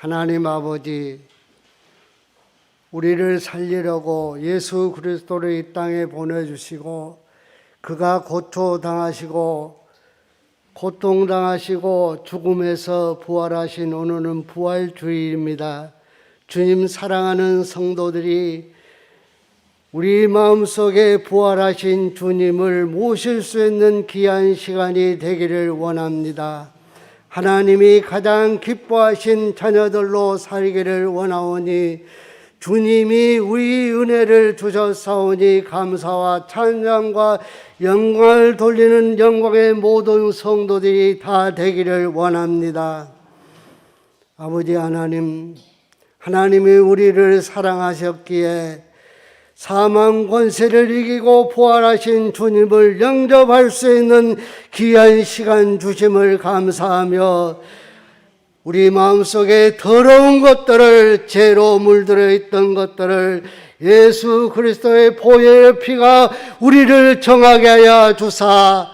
하나님 아버지, 우리를 살리려고 예수 그리스도를 이 땅에 보내주시고 그가 고초당하시고 고통당하시고 죽음에서 부활하신 오늘은 부활주일입니다. 주님 사랑하는 성도들이 우리 마음속에 부활하신 주님을 모실 수 있는 귀한 시간이 되기를 원합니다. 하나님이 가장 기뻐하신 자녀들로 살기를 원하오니 주님이 우리 은혜를 주셨사오니 감사와 찬양과 영광을 돌리는 영광의 모든 성도들이 다 되기를 원합니다. 아버지 하나님, 하나님이 우리를 사랑하셨기에 사망 권세를 이기고 부활하신 주님을 영접할 수 있는 귀한 시간 주심을 감사하며 우리 마음속에 더러운 것들을, 죄로 물들어 있던 것들을 예수 그리스도의 보혈의 피가 우리를 정하게 하여 주사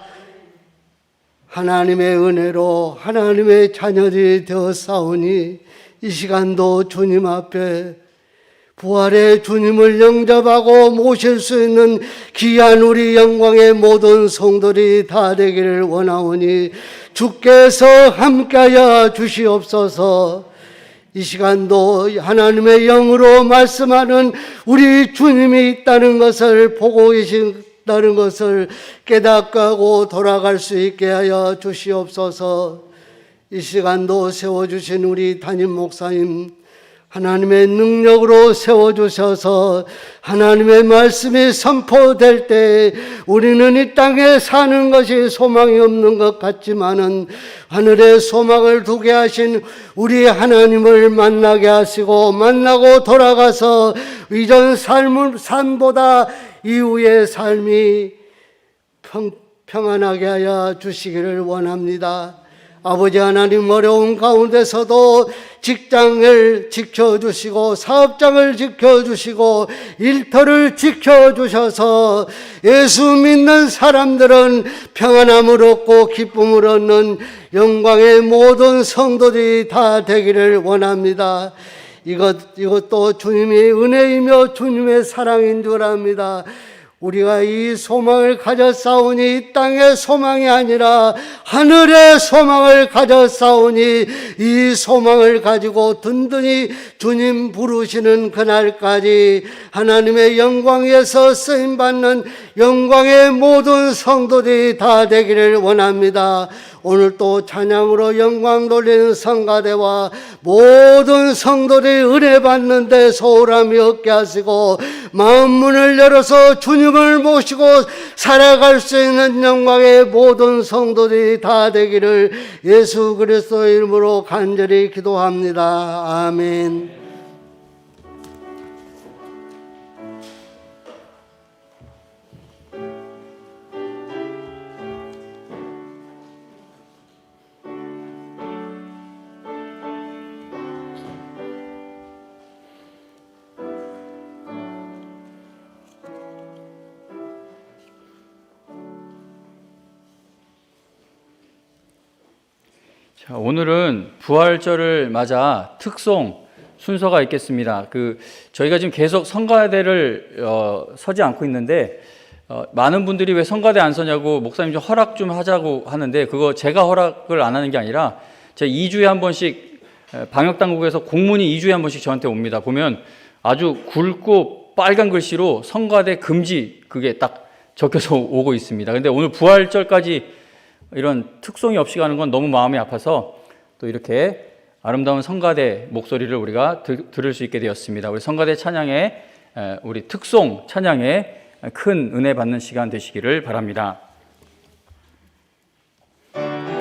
하나님의 은혜로 하나님의 자녀들이 되었사오니 이 시간도 주님 앞에 부활의 주님을 영접하고 모실 수 있는 귀한 우리 영광의 모든 성도들이 다 되기를 원하오니 주께서 함께하여 주시옵소서. 이 시간도 하나님의 영으로 말씀하는 우리 주님이 있다는 것을 보고 계신다는 것을 깨닫고 돌아갈 수 있게 하여 주시옵소서. 이 시간도 세워주신 우리 담임 목사님 하나님의 능력으로 세워주셔서 하나님의 말씀이 선포될 때 우리는 이 땅에 사는 것이 소망이 없는 것 같지만은 하늘에 소망을 두게 하신 우리 하나님을 만나게 하시고 만나고 돌아가서 이전 삶보다 이후의 삶이 평안하게 하여 주시기를 원합니다. 아버지 하나님, 어려운 가운데서도 직장을 지켜주시고 사업장을 지켜주시고 일터를 지켜주셔서 예수 믿는 사람들은 평안함을 얻고 기쁨을 얻는 영광의 모든 성도들이 다 되기를 원합니다. 이것도 주님의 은혜이며 주님의 사랑인 줄 압니다. 우리가 이 소망을 가졌사오니 이 땅의 소망이 아니라 하늘의 소망을 가졌사오니 이 소망을 가지고 든든히 주님 부르시는 그날까지 하나님의 영광에서 쓰임받는 영광의 모든 성도들이 다 되기를 원합니다. 오늘 또 찬양으로 영광 돌리는 성가대와 모든 성도들이 은혜 받는데 소홀함이 없게 하시고 마음 문을 열어서 주님을 모시고 살아갈 수 있는 영광의 모든 성도들이 다 되기를 예수 그리스도의 이름으로 간절히 기도합니다. 아멘. 자, 오늘은 부활절을 맞아 특송 순서가 있겠습니다. 저희가 지금 계속 성가대를 서지 않고 있는데 많은 분들이 왜 성가대 안 서냐고 목사님 좀 허락 좀 하자고 하는데 그거 제가 허락을 안 하는 게 아니라 제가 2주에 한 번씩 방역당국에서 공문이 2주에 한 번씩 저한테 옵니다. 보면 아주 굵고 빨간 글씨로 성가대 금지 그게 딱 적혀서 오고 있습니다. 근데 오늘 부활절까지 이런 특송이 없이 가는 건 너무 마음이 아파서 또 이렇게 아름다운 성가대 목소리를 우리가 들을 수 있게 되었습니다. 우리 성가대 찬양에 우리 특송 찬양에 큰 은혜 받는 시간 되시기를 바랍니다. 할렐루야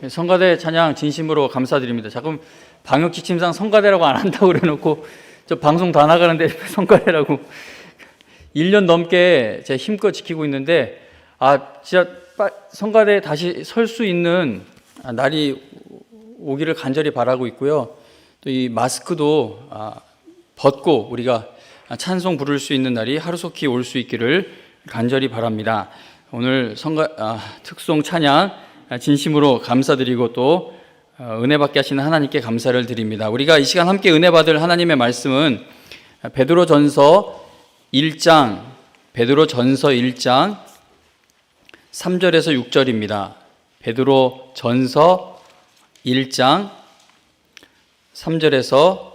성가대 찬양 진심으로 감사드립니다. 자꾸 방역 지침상 성가대라고 안 한다고 그래놓고 저 방송 다 나가는데 성가대라고 1년 넘게 제가 힘껏 지키고 있는데 진짜 성가대에 다시 설 수 있는 날이 오기를 간절히 바라고 있고요. 또 이 마스크도 벗고 우리가 찬송 부를 수 있는 날이 하루속히 올 수 있기를 간절히 바랍니다. 오늘 특송 찬양 진심으로 감사드리고 또 은혜 받게 하시는 하나님께 감사를 드립니다. 우리가 이 시간 함께 은혜 받을 하나님의 말씀은 베드로전서 1장 3절에서 6절입니다. 베드로전서 1장 3절에서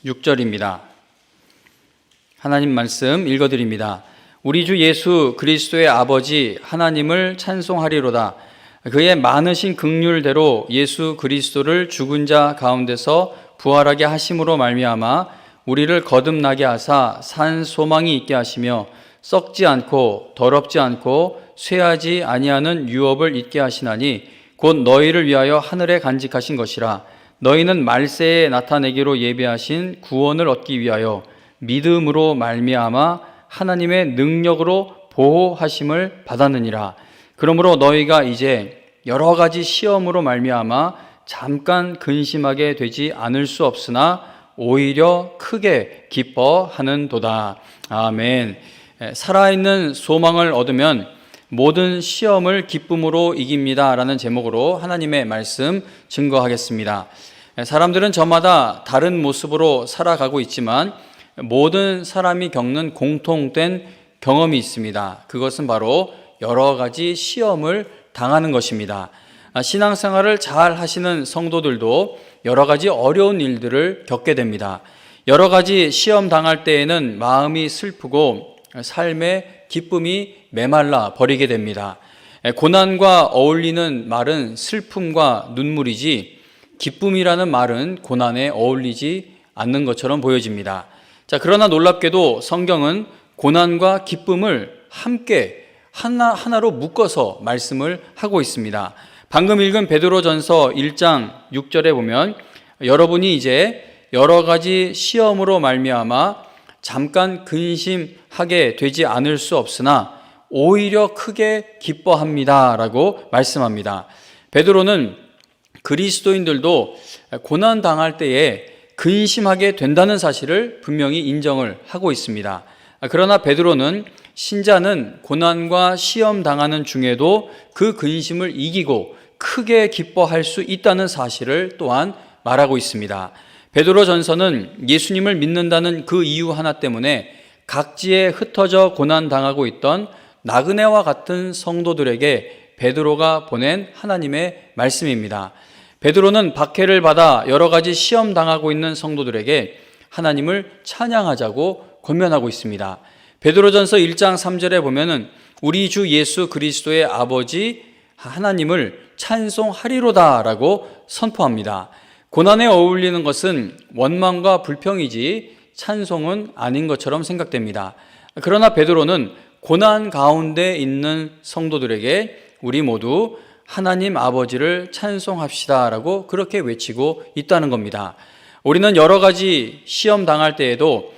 6절입니다. 하나님 말씀 읽어드립니다. 우리 주 예수 그리스도의 아버지 하나님을 찬송하리로다. 그의 많으신 긍휼대로 예수 그리스도를 죽은 자 가운데서 부활하게 하심으로 말미암아 우리를 거듭나게 하사 산 소망이 있게 하시며 썩지 않고 더럽지 않고 쇠하지 아니하는 유업을 있게 하시나니 곧 너희를 위하여 하늘에 간직하신 것이라. 너희는 말세에 나타내기로 예비하신 구원을 얻기 위하여 믿음으로 말미암아 하나님의 능력으로 보호하심을 받았느니라. 그러므로 너희가 이제 여러 가지 시험으로 말미암아 잠깐 근심하게 되지 않을 수 없으나 오히려 크게 기뻐하는도다. 아멘. 살아있는 소망을 얻으면 모든 시험을 기쁨으로 이깁니다 라는 제목으로 하나님의 말씀 증거하겠습니다. 사람들은 저마다 다른 모습으로 살아가고 있지만 모든 사람이 겪는 공통된 경험이 있습니다. 그것은 바로 여러 가지 시험을 당하는 것입니다. 신앙생활을 잘 하시는 성도들도 여러 가지 어려운 일들을 겪게 됩니다. 여러 가지 시험 당할 때에는 마음이 슬프고 삶의 기쁨이 메말라 버리게 됩니다. 고난과 어울리는 말은 슬픔과 눈물이지 기쁨이라는 말은 고난에 어울리지 않는 것처럼 보여집니다. 그러나 놀랍게도 성경은 고난과 기쁨을 함께 하나로 묶어서 말씀을 하고 있습니다. 방금 읽은 베드로전서 1장 6절에 보면 여러분이 이제 여러 가지 시험으로 말미암아 잠깐 근심하게 되지 않을 수 없으나 오히려 크게 기뻐합니다 라고 말씀합니다. 베드로는 그리스도인들도 고난 당할 때에 근심하게 된다는 사실을 분명히 인정을 하고 있습니다. 그러나 베드로는 신자는 고난과 시험 당하는 중에도 그 근심을 이기고 크게 기뻐할 수 있다는 사실을 또한 말하고 있습니다. 베드로전서는 예수님을 믿는다는 그 이유 하나 때문에 각지에 흩어져 고난 당하고 있던 나그네와 같은 성도들에게 베드로가 보낸 하나님의 말씀입니다. 베드로는 박해를 받아 여러 가지 시험 당하고 있는 성도들에게 하나님을 찬양하자고 권면하고 있습니다. 베드로전서 1장 3절에 보면은 우리 주 예수 그리스도의 아버지 하나님을 찬송하리로다라고 선포합니다. 고난에 어울리는 것은 원망과 불평이지 찬송은 아닌 것처럼 생각됩니다. 그러나 베드로는 고난 가운데 있는 성도들에게 우리 모두 하나님 아버지를 찬송합시다라고 그렇게 외치고 있다는 겁니다. 우리는 여러 가지 시험 당할 때에도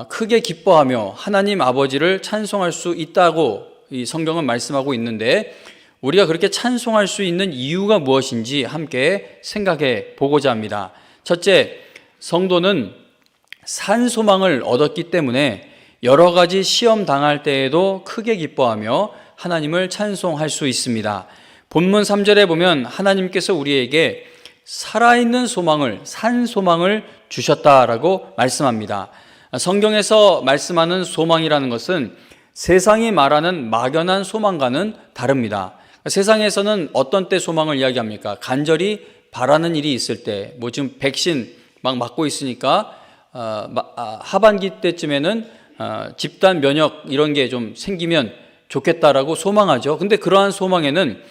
크게 기뻐하며 하나님 아버지를 찬송할 수 있다고 이 성경은 말씀하고 있는데 우리가 그렇게 찬송할 수 있는 이유가 무엇인지 함께 생각해 보고자 합니다. 첫째, 성도는 산 소망을 얻었기 때문에 여러 가지 시험 당할 때에도 크게 기뻐하며 하나님을 찬송할 수 있습니다. 본문 3절에 보면 하나님께서 우리에게 살아있는 소망을, 산 소망을 주셨다라고 말씀합니다. 성경에서 말씀하는 소망이라는 것은 세상이 말하는 막연한 소망과는 다릅니다. 세상에서는 어떤 때 소망을 이야기합니까? 간절히 바라는 일이 있을 때, 지금 백신 막 맞고 있으니까 하반기 때쯤에는 집단 면역 이런 게 좀 생기면 좋겠다라고 소망하죠. 근데 그러한 소망에는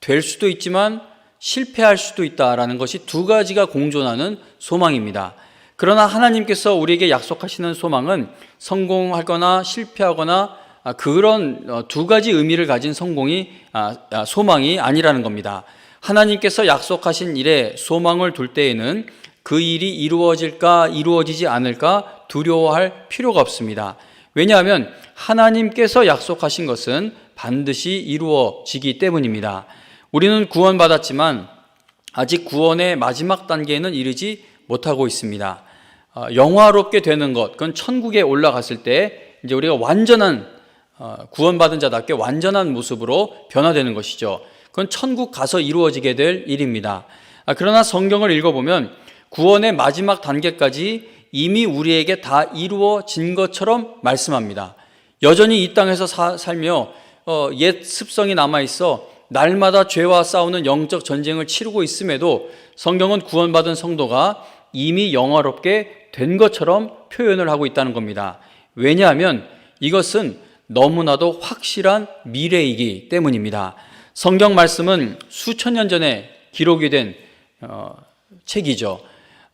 될 수도 있지만 실패할 수도 있다라는 것이 두 가지가 공존하는 소망입니다. 그러나 하나님께서 우리에게 약속하시는 소망은 성공하거나 실패하거나 그런 두 가지 의미를 가진 소망이 아니라는 겁니다. 하나님께서 약속하신 일에 소망을 둘 때에는 그 일이 이루어질까 이루어지지 않을까 두려워할 필요가 없습니다. 왜냐하면 하나님께서 약속하신 것은 반드시 이루어지기 때문입니다. 우리는 구원받았지만 아직 구원의 마지막 단계에는 이르지 못하고 있습니다. 영화롭게 되는 것, 그건 천국에 올라갔을 때 이제 우리가 완전한 구원받은 자답게 완전한 모습으로 변화되는 것이죠. 그건 천국 가서 이루어지게 될 일입니다. 그러나 성경을 읽어보면 구원의 마지막 단계까지 이미 우리에게 다 이루어진 것처럼 말씀합니다. 여전히 이 땅에서 살며 옛 습성이 남아있어 날마다 죄와 싸우는 영적 전쟁을 치르고 있음에도 성경은 구원받은 성도가 이미 영화롭게 된 것처럼 표현을 하고 있다는 겁니다. 왜냐하면 이것은 너무나도 확실한 미래이기 때문입니다. 성경 말씀은 수천 년 전에 기록이 된 책이죠.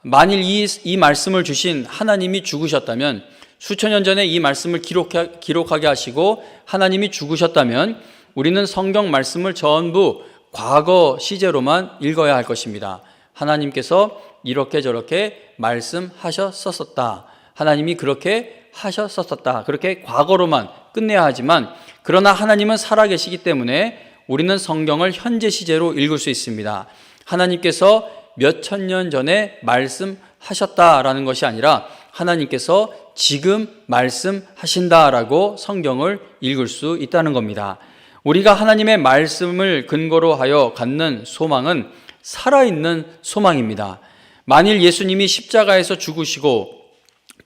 만일 이 말씀을 주신 하나님이 죽으셨다면, 수천 년 전에 이 말씀을 기록하게 하시고 하나님이 죽으셨다면 우리는 성경 말씀을 전부 과거 시제로만 읽어야 할 것입니다. 하나님께서 이렇게 저렇게 말씀하셨었다. 하나님이 그렇게 하셨었다. 그렇게 과거로만 끝내야 하지만, 그러나 하나님은 살아계시기 때문에 우리는 성경을 현재 시제로 읽을 수 있습니다. 하나님께서 몇천 년 전에 말씀하셨다라는 것이 아니라 하나님께서 지금 말씀하신다라고 성경을 읽을 수 있다는 겁니다. 우리가 하나님의 말씀을 근거로 하여 갖는 소망은 살아있는 소망입니다. 만일 예수님이 십자가에서 죽으시고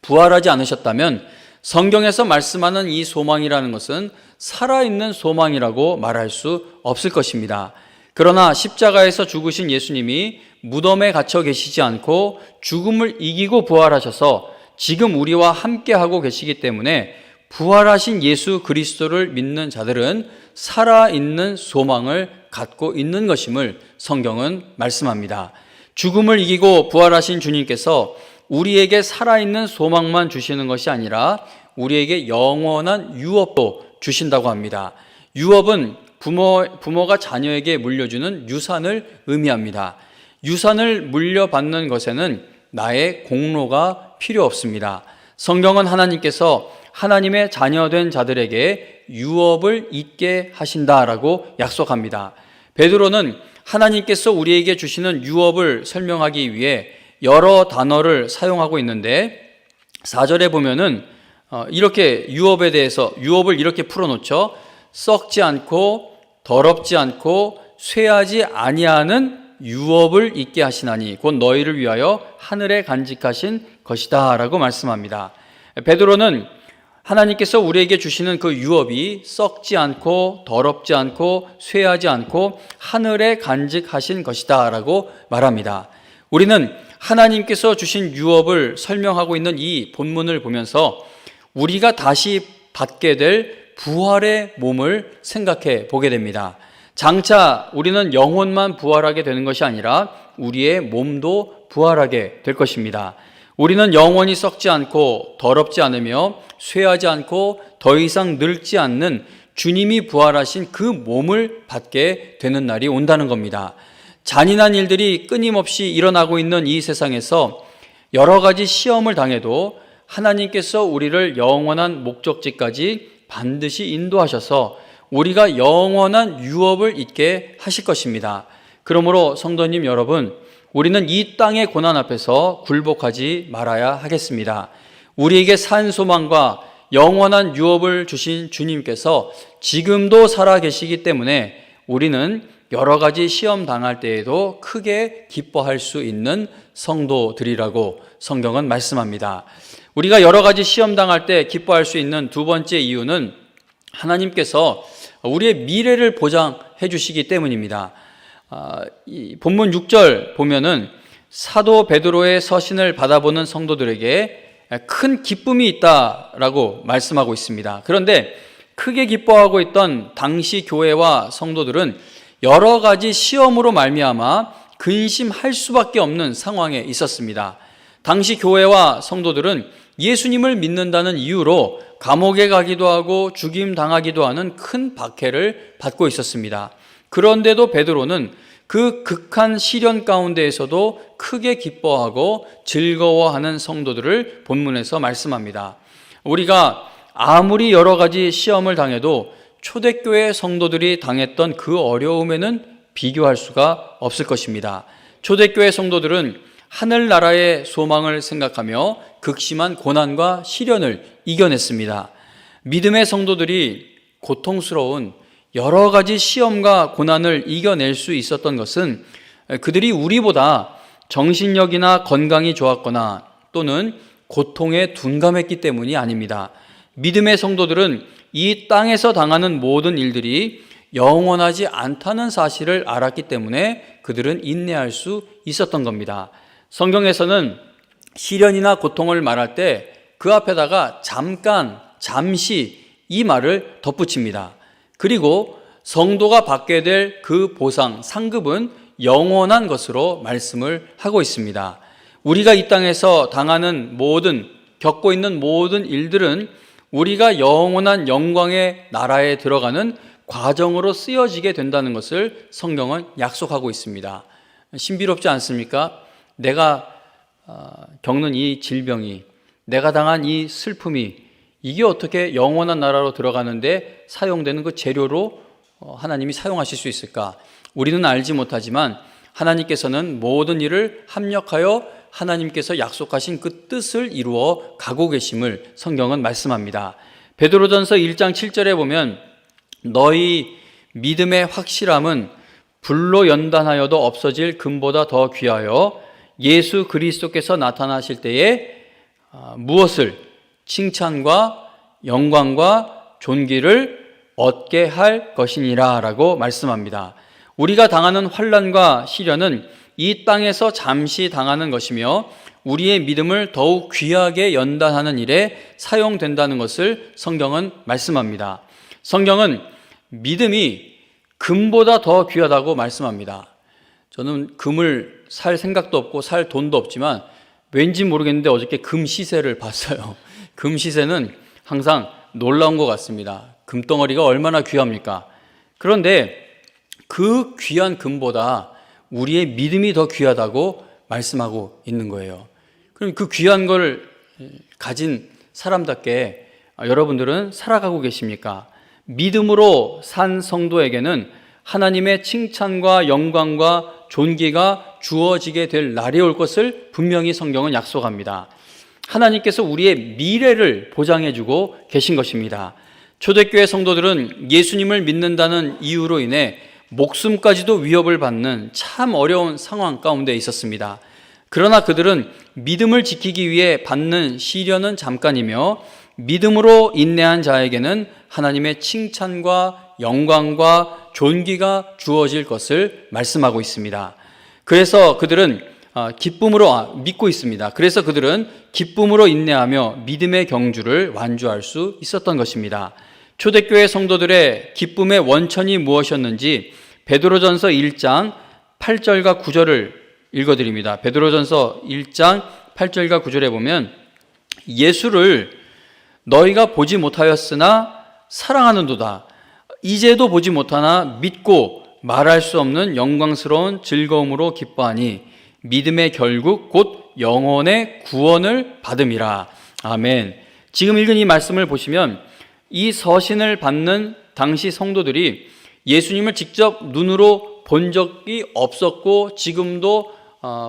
부활하지 않으셨다면 성경에서 말씀하는 이 소망이라는 것은 살아있는 소망이라고 말할 수 없을 것입니다. 그러나 십자가에서 죽으신 예수님이 무덤에 갇혀 계시지 않고 죽음을 이기고 부활하셔서 지금 우리와 함께하고 계시기 때문에 부활하신 예수 그리스도를 믿는 자들은 살아있는 소망을 갖고 있는 것임을 성경은 말씀합니다. 죽음을 이기고 부활하신 주님께서 우리에게 살아있는 소망만 주시는 것이 아니라 우리에게 영원한 유업도 주신다고 합니다. 유업은 부모가 자녀에게 물려주는 유산을 의미합니다. 유산을 물려받는 것에는 나의 공로가 필요 없습니다. 성경은 하나님께서 하나님의 자녀된 자들에게 유업을 잊게 하신다라고 약속합니다. 베드로는 하나님께서 우리에게 주시는 유업을 설명하기 위해 여러 단어를 사용하고 있는데 4절에 보면은 이렇게 유업을 이렇게 풀어놓죠. 썩지 않고 더럽지 않고 쇠하지 아니하는 유업을 잊게 하시나니 곧 너희를 위하여 하늘에 간직하신 것이다 라고 말씀합니다. 베드로는 하나님께서 우리에게 주시는 그 유업이 썩지 않고 더럽지 않고 쇠하지 않고 하늘에 간직하신 것이다 라고 말합니다. 우리는 하나님께서 주신 유업을 설명하고 있는 이 본문을 보면서 우리가 다시 받게 될 부활의 몸을 생각해 보게 됩니다. 장차 우리는 영혼만 부활하게 되는 것이 아니라 우리의 몸도 부활하게 될 것입니다. 우리는 영원히 썩지 않고 더럽지 않으며 쇠하지 않고 더 이상 늙지 않는 주님이 부활하신 그 몸을 받게 되는 날이 온다는 겁니다. 잔인한 일들이 끊임없이 일어나고 있는 이 세상에서 여러 가지 시험을 당해도 하나님께서 우리를 영원한 목적지까지 반드시 인도하셔서 우리가 영원한 유업을 잊게 하실 것입니다. 그러므로 성도님 여러분, 우리는 이 땅의 고난 앞에서 굴복하지 말아야 하겠습니다. 우리에게 산 소망과 영원한 유업을 주신 주님께서 지금도 살아 계시기 때문에 우리는 여러 가지 시험 당할 때에도 크게 기뻐할 수 있는 성도들이라고 성경은 말씀합니다. 우리가 여러 가지 시험 당할 때 기뻐할 수 있는 두 번째 이유는 하나님께서 우리의 미래를 보장해 주시기 때문입니다. 이 본문 6절 보면은 사도 베드로의 서신을 받아보는 성도들에게 큰 기쁨이 있다라고 말씀하고 있습니다. 그런데 크게 기뻐하고 있던 당시 교회와 성도들은 여러 가지 시험으로 말미암아 근심할 수밖에 없는 상황에 있었습니다. 당시 교회와 성도들은 예수님을 믿는다는 이유로 감옥에 가기도 하고 죽임 당하기도 하는 큰 박해를 받고 있었습니다. 그런데도 베드로는 그 극한 시련 가운데에서도 크게 기뻐하고 즐거워하는 성도들을 본문에서 말씀합니다. 우리가 아무리 여러 가지 시험을 당해도 초대교회 성도들이 당했던 그 어려움에는 비교할 수가 없을 것입니다. 초대교회 성도들은 하늘나라의 소망을 생각하며 극심한 고난과 시련을 이겨냈습니다. 믿음의 성도들이 고통스러운 여러 가지 시험과 고난을 이겨낼 수 있었던 것은 그들이 우리보다 정신력이나 건강이 좋았거나 또는 고통에 둔감했기 때문이 아닙니다. 믿음의 성도들은 이 땅에서 당하는 모든 일들이 영원하지 않다는 사실을 알았기 때문에 그들은 인내할 수 있었던 겁니다. 성경에서는 시련이나 고통을 말할 때 그 앞에다가 잠깐, 잠시 이 말을 덧붙입니다. 그리고 성도가 받게 될 그 보상, 상급은 영원한 것으로 말씀을 하고 있습니다. 우리가 이 땅에서 당하는 겪고 있는 모든 일들은 우리가 영원한 영광의 나라에 들어가는 과정으로 쓰여지게 된다는 것을 성경은 약속하고 있습니다. 신비롭지 않습니까? 내가 겪는 이 질병이, 내가 당한 이 슬픔이 이게 어떻게 영원한 나라로 들어가는데 사용되는 그 재료로 하나님이 사용하실 수 있을까? 우리는 알지 못하지만 하나님께서는 모든 일을 합력하여 하나님께서 약속하신 그 뜻을 이루어 가고 계심을 성경은 말씀합니다. 베드로전서 1장 7절에 보면 너희 믿음의 확실함은 불로 연단하여도 없어질 금보다 더 귀하여 예수 그리스도께서 나타나실 때에 무엇을 칭찬과 영광과 존귀를 얻게 할 것이니라 라고 말씀합니다. 우리가 당하는 환난과 시련은 이 땅에서 잠시 당하는 것이며 우리의 믿음을 더욱 귀하게 연단하는 일에 사용된다는 것을 성경은 말씀합니다. 성경은 믿음이 금보다 더 귀하다고 말씀합니다. 저는 금을 살 생각도 없고 살 돈도 없지만 왠지 모르겠는데 어저께 금 시세를 봤어요. 금 시세는 항상 놀라운 것 같습니다. 금덩어리가 얼마나 귀합니까? 그런데 그 귀한 금보다 우리의 믿음이 더 귀하다고 말씀하고 있는 거예요. 그럼 그 귀한 걸 가진 사람답게 여러분들은 살아가고 계십니까? 믿음으로 산 성도에게는 하나님의 칭찬과 영광과 존귀가 주어지게 될 날이 올 것을 분명히 성경은 약속합니다. 하나님께서 우리의 미래를 보장해주고 계신 것입니다. 초대교회 성도들은 예수님을 믿는다는 이유로 인해 목숨까지도 위협을 받는 참 어려운 상황 가운데 있었습니다. 그러나 그들은 믿음을 지키기 위해 받는 시련은 잠깐이며 믿음으로 인내한 자에게는 하나님의 칭찬과 영광과 존귀가 주어질 것을 말씀하고 있습니다. 그래서 그들은 기쁨으로 믿고 있습니다. 그래서 그들은 기쁨으로 인내하며 믿음의 경주를 완주할 수 있었던 것입니다. 초대교회 성도들의 기쁨의 원천이 무엇이었는지 베드로전서 1장 8절과 9절을 읽어드립니다. 베드로전서 1장 8절과 9절에 보면 예수를 너희가 보지 못하였으나 사랑하는도다. 이제도 보지 못하나 믿고 말할 수 없는 영광스러운 즐거움으로 기뻐하니 믿음의 결국 곧 영혼의 구원을 받음이라. 아멘. 지금 읽은 이 말씀을 보시면 이 서신을 받는 당시 성도들이 예수님을 직접 눈으로 본 적이 없었고 지금도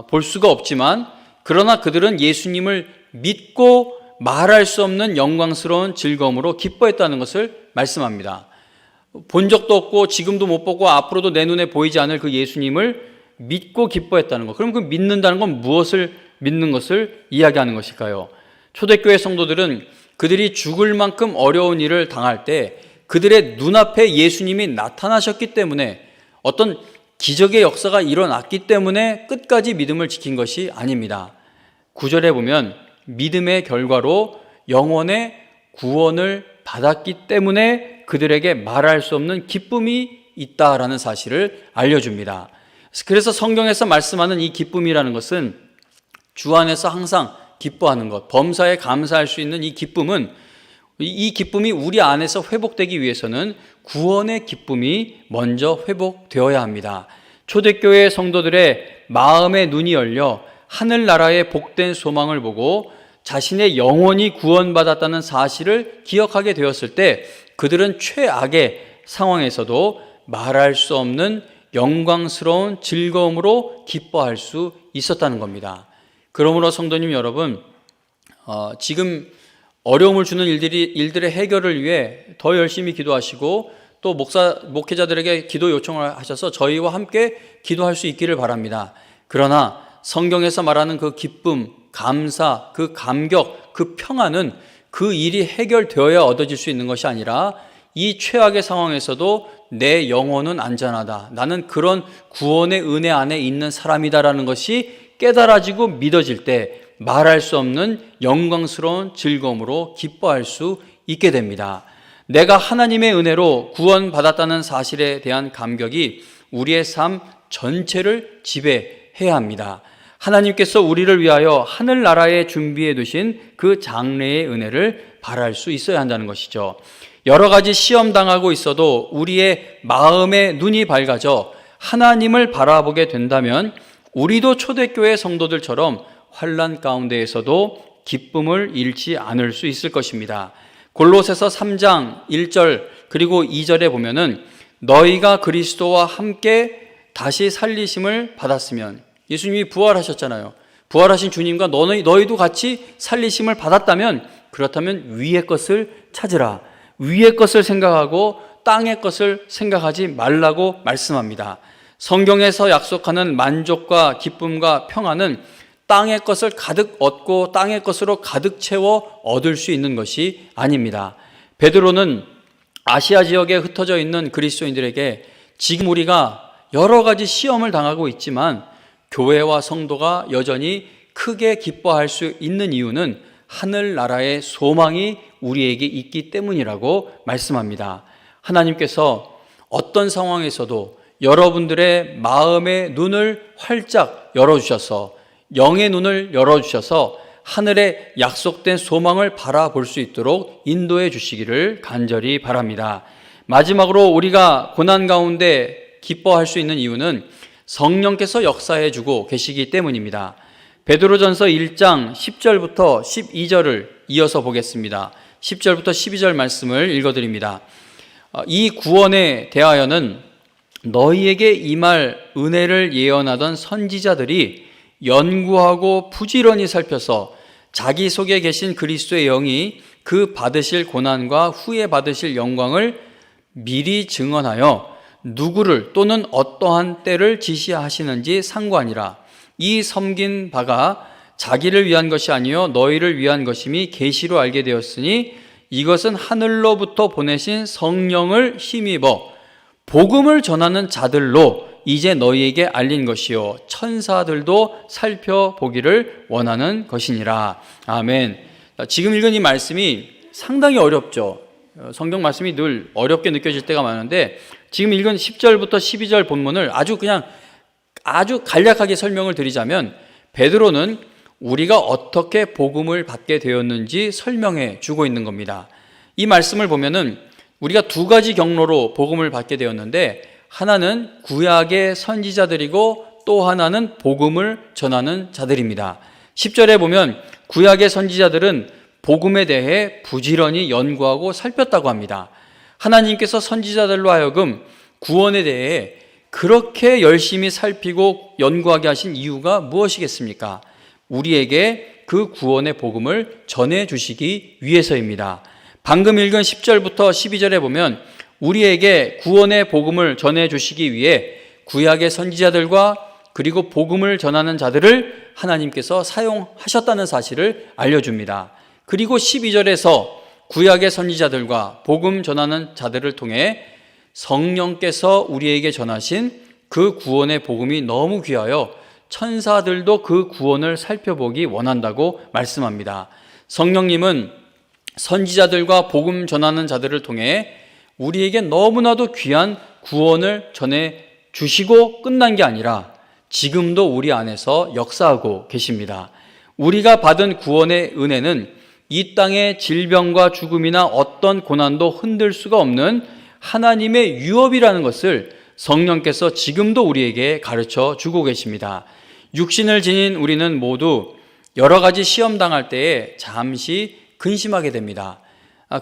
볼 수가 없지만 그러나 그들은 예수님을 믿고 말할 수 없는 영광스러운 즐거움으로 기뻐했다는 것을 말씀합니다. 본 적도 없고 지금도 못 보고 앞으로도 내 눈에 보이지 않을 그 예수님을 믿고 기뻐했다는 것. 그럼 그 믿는다는 건 무엇을 믿는 것을 이야기하는 것일까요? 초대교회 성도들은 그들이 죽을 만큼 어려운 일을 당할 때 그들의 눈앞에 예수님이 나타나셨기 때문에 어떤 기적의 역사가 일어났기 때문에 끝까지 믿음을 지킨 것이 아닙니다. 9절에 보면 믿음의 결과로 영혼의 구원을 받았기 때문에 그들에게 말할 수 없는 기쁨이 있다라는 사실을 알려줍니다. 그래서 성경에서 말씀하는 이 기쁨이라는 것은 주 안에서 항상 기뻐하는 것, 범사에 감사할 수 있는 이 기쁨은, 이 기쁨이 우리 안에서 회복되기 위해서는 구원의 기쁨이 먼저 회복되어야 합니다. 초대교회 성도들의 마음의 눈이 열려 하늘나라의 복된 소망을 보고 자신의 영혼이 구원받았다는 사실을 기억하게 되었을 때 그들은 최악의 상황에서도 말할 수 없는 영광스러운 즐거움으로 기뻐할 수 있었다는 겁니다. 그러므로 성도님 여러분, 지금 어려움을 주는 일들의 해결을 위해 더 열심히 기도하시고 또 목회자들에게 기도 요청을 하셔서 저희와 함께 기도할 수 있기를 바랍니다. 그러나 성경에서 말하는 그 기쁨, 감사, 그 감격, 그 평안은 그 일이 해결되어야 얻어질 수 있는 것이 아니라 이 최악의 상황에서도 내 영혼은 안전하다, 나는 그런 구원의 은혜 안에 있는 사람이다라는 것이 깨달아지고 믿어질 때 말할 수 없는 영광스러운 즐거움으로 기뻐할 수 있게 됩니다. 내가 하나님의 은혜로 구원받았다는 사실에 대한 감격이 우리의 삶 전체를 지배해야 합니다. 하나님께서 우리를 위하여 하늘나라에 준비해 두신 그 장래의 은혜를 바랄 수 있어야 한다는 것이죠. 여러 가지 시험 당하고 있어도 우리의 마음의 눈이 밝아져 하나님을 바라보게 된다면 우리도 초대교회 성도들처럼 환난 가운데에서도 기쁨을 잃지 않을 수 있을 것입니다. 골로새서 3장 1절 그리고 2절에 보면은 너희가 그리스도와 함께 다시 살리심을 받았으면, 예수님이 부활하셨잖아요. 부활하신 주님과 너희도 같이 살리심을 받았다면, 그렇다면 위의 것을 찾으라. 위의 것을 생각하고 땅의 것을 생각하지 말라고 말씀합니다. 성경에서 약속하는 만족과 기쁨과 평안은 땅의 것을 가득 얻고 땅의 것으로 가득 채워 얻을 수 있는 것이 아닙니다. 베드로는 아시아 지역에 흩어져 있는 그리스도인들에게 지금 우리가 여러 가지 시험을 당하고 있지만 교회와 성도가 여전히 크게 기뻐할 수 있는 이유는 하늘나라의 소망이 우리에게 있기 때문이라고 말씀합니다. 하나님께서 어떤 상황에서도 여러분들의 마음의 눈을 활짝 열어주셔서, 영의 눈을 열어주셔서 하늘의 약속된 소망을 바라볼 수 있도록 인도해 주시기를 간절히 바랍니다. 마지막으로 우리가 고난 가운데 기뻐할 수 있는 이유는 성령께서 역사해 주고 계시기 때문입니다. 베드로전서 1장 10절부터 12절을 이어서 보겠습니다. 10절부터 12절 말씀을 읽어드립니다. 이 구원에 대하여는 너희에게 임할 은혜를 예언하던 선지자들이 연구하고 부지런히 살펴서 자기 속에 계신 그리스도의 영이 그 받으실 고난과 후에 받으실 영광을 미리 증언하여 누구를 또는 어떠한 때를 지시하시는지 상관이라. 이 섬긴 바가 자기를 위한 것이 아니요 너희를 위한 것임이 계시로 알게 되었으니 이것은 하늘로부터 보내신 성령을 힘입어 복음을 전하는 자들로 이제 너희에게 알린 것이요 천사들도 살펴보기를 원하는 것이니라. 아멘. 지금 읽은 이 말씀이 상당히 어렵죠. 성경 말씀이 늘 어렵게 느껴질 때가 많은데 지금 읽은 10절부터 12절 본문을 아주 간략하게 설명을 드리자면 베드로는 우리가 어떻게 복음을 받게 되었는지 설명해 주고 있는 겁니다. 이 말씀을 보면은 우리가 두 가지 경로로 복음을 받게 되었는데 하나는 구약의 선지자들이고 또 하나는 복음을 전하는 자들입니다. 10절에 보면 구약의 선지자들은 복음에 대해 부지런히 연구하고 살폈다고 합니다. 하나님께서 선지자들로 하여금 구원에 대해 그렇게 열심히 살피고 연구하게 하신 이유가 무엇이겠습니까? 우리에게 그 구원의 복음을 전해주시기 위해서입니다. 방금 읽은 10절부터 12절에 보면 우리에게 구원의 복음을 전해주시기 위해 구약의 선지자들과 그리고 복음을 전하는 자들을 하나님께서 사용하셨다는 사실을 알려줍니다. 그리고 12절에서 구약의 선지자들과 복음 전하는 자들을 통해 성령께서 우리에게 전하신 그 구원의 복음이 너무 귀하여 천사들도 그 구원을 살펴보기 원한다고 말씀합니다. 성령님은 선지자들과 복음 전하는 자들을 통해 우리에게 너무나도 귀한 구원을 전해 주시고 끝난 게 아니라 지금도 우리 안에서 역사하고 계십니다. 우리가 받은 구원의 은혜는 이 땅의 질병과 죽음이나 어떤 고난도 흔들 수가 없는 하나님의 유업이라는 것을 성령께서 지금도 우리에게 가르쳐 주고 계십니다. 육신을 지닌 우리는 모두 여러 가지 시험 당할 때에 잠시 근심하게 됩니다.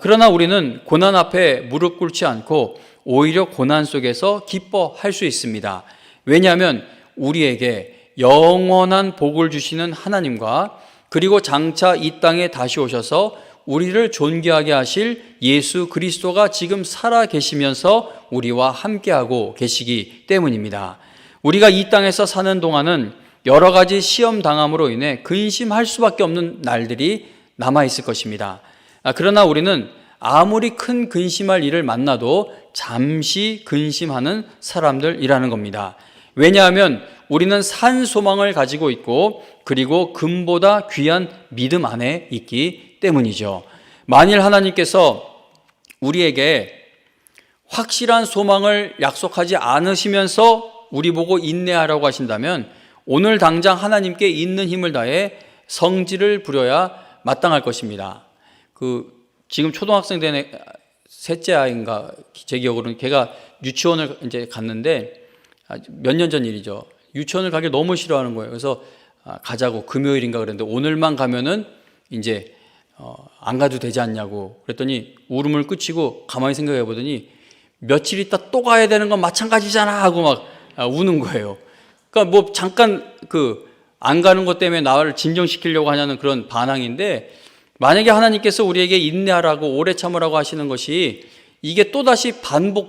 그러나 우리는 고난 앞에 무릎 꿇지 않고 오히려 고난 속에서 기뻐할 수 있습니다. 왜냐하면 우리에게 영원한 복을 주시는 하나님과 그리고 장차 이 땅에 다시 오셔서 우리를 존귀하게 하실 예수 그리스도가 지금 살아 계시면서 우리와 함께하고 계시기 때문입니다. 우리가 이 땅에서 사는 동안은 여러 가지 시험 당함으로 인해 근심할 수밖에 없는 날들이 남아 있을 것입니다. 그러나 우리는 아무리 큰 근심할 일을 만나도 잠시 근심하는 사람들이라는 겁니다. 왜냐하면 우리는 산 소망을 가지고 있고 그리고 금보다 귀한 믿음 안에 있기 때문이죠. 만일 하나님께서 우리에게 확실한 소망을 약속하지 않으시면서 우리 보고 인내하라고 하신다면 오늘 당장 하나님께 있는 힘을 다해 성질을 부려야 마땅할 것입니다. 지금 초등학생 된 셋째 아이인가 제 기억으로는 걔가 유치원을 이제 갔는데 몇 년 전 일이죠. 유치원을 가기 너무 싫어하는 거예요. 그래서 가자고 금요일인가 그랬는데 오늘만 가면은 이제 안 가도 되지 않냐고 그랬더니 울음을 그치고 가만히 생각해 보더니 며칠 있다 또 가야 되는 건 마찬가지잖아 하고 막 우는 거예요. 그러니까 뭐 잠깐 안 가는 것 때문에 나를 진정시키려고 하냐는 그런 반항인데, 만약에 하나님께서 우리에게 인내하라고 오래 참으라고 하시는 것이 이게 또다시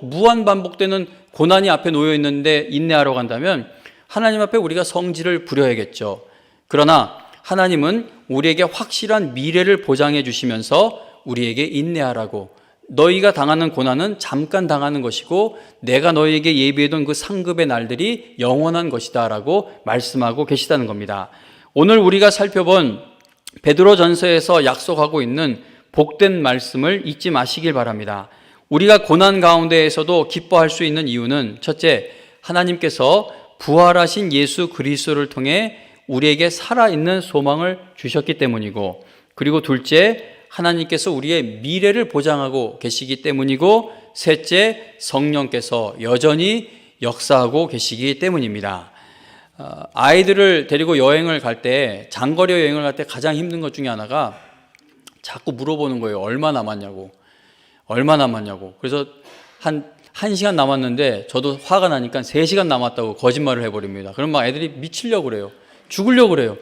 무한 반복되는 고난이 앞에 놓여 있는데 인내하라고 한다면 하나님 앞에 우리가 성질을 부려야겠죠. 그러나 하나님은 우리에게 확실한 미래를 보장해 주시면서 우리에게 인내하라고, 너희가 당하는 고난은 잠깐 당하는 것이고 내가 너희에게 예비해둔 그 상급의 날들이 영원한 것이다 라고 말씀하고 계시다는 겁니다. 오늘 우리가 살펴본 베드로전서에서 약속하고 있는 복된 말씀을 잊지 마시길 바랍니다. 우리가 고난 가운데에서도 기뻐할 수 있는 이유는 첫째, 하나님께서 부활하신 예수 그리스도를 통해 우리에게 살아있는 소망을 주셨기 때문이고, 그리고 둘째, 하나님께서 우리의 미래를 보장하고 계시기 때문이고, 셋째, 성령께서 여전히 역사하고 계시기 때문입니다. 아이들을 데리고 여행을 갈 때, 장거리 여행을 갈 때 가장 힘든 것 중에 하나가 자꾸 물어보는 거예요. 얼마 남았냐고. 그래서 한 1시간 남았는데 저도 화가 나니까 3시간 남았다고 거짓말을 해버립니다. 그럼 막 애들이 미치려고 그래요. 죽으려고 그래요.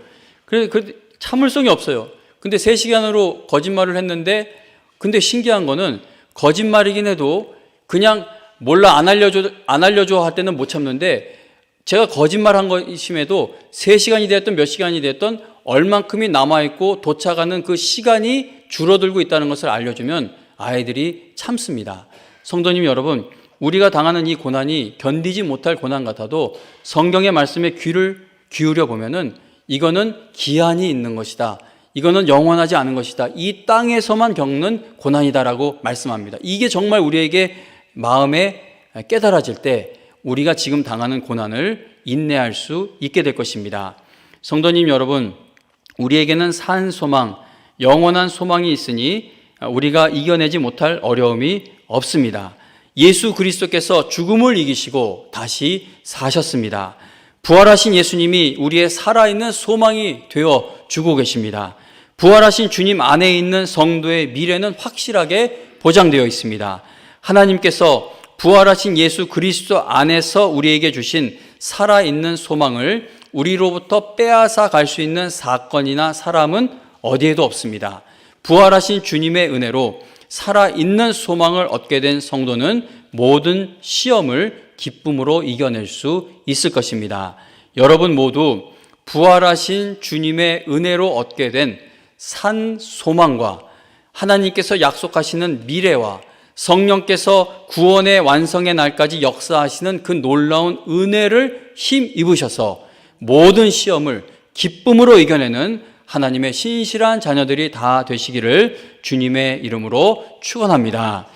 그래서 참을성이 없어요. 근데 3시간으로 거짓말을 했는데, 근데 신기한 거는 거짓말이긴 해도 그냥 몰라 안 알려줘 할 때는 못 참는데, 제가 거짓말한 것임에도 3시간이 됐든 몇 시간이 됐든 얼만큼이 남아있고 도착하는 그 시간이 줄어들고 있다는 것을 알려주면 아이들이 참습니다. 성도님 여러분, 우리가 당하는 이 고난이 견디지 못할 고난 같아도 성경의 말씀에 귀를 기울여 보면은 이거는 기한이 있는 것이다. 이거는 영원하지 않은 것이다. 이 땅에서만 겪는 고난이다라고 말씀합니다. 이게 정말 우리에게 마음에 깨달아질 때 우리가 지금 당하는 고난을 인내할 수 있게 될 것입니다. 성도님 여러분, 우리에게는 산 소망, 영원한 소망이 있으니 우리가 이겨내지 못할 어려움이 없습니다. 예수 그리스도께서 죽음을 이기시고 다시 사셨습니다. 부활하신 예수님이 우리의 살아있는 소망이 되어 주고 계십니다. 부활하신 주님 안에 있는 성도의 미래는 확실하게 보장되어 있습니다. 하나님께서 부활하신 예수 그리스도 안에서 우리에게 주신 살아있는 소망을 우리로부터 빼앗아 갈 수 있는 사건이나 사람은 어디에도 없습니다. 부활하신 주님의 은혜로 살아있는 소망을 얻게 된 성도는 모든 시험을 기쁨으로 이겨낼 수 있을 것입니다. 여러분 모두 부활하신 주님의 은혜로 얻게 된 산 소망과 하나님께서 약속하시는 미래와 성령께서 구원의 완성의 날까지 역사하시는 그 놀라운 은혜를 힘입으셔서 모든 시험을 기쁨으로 이겨내는 하나님의 신실한 자녀들이 다 되시기를 주님의 이름으로 축원합니다.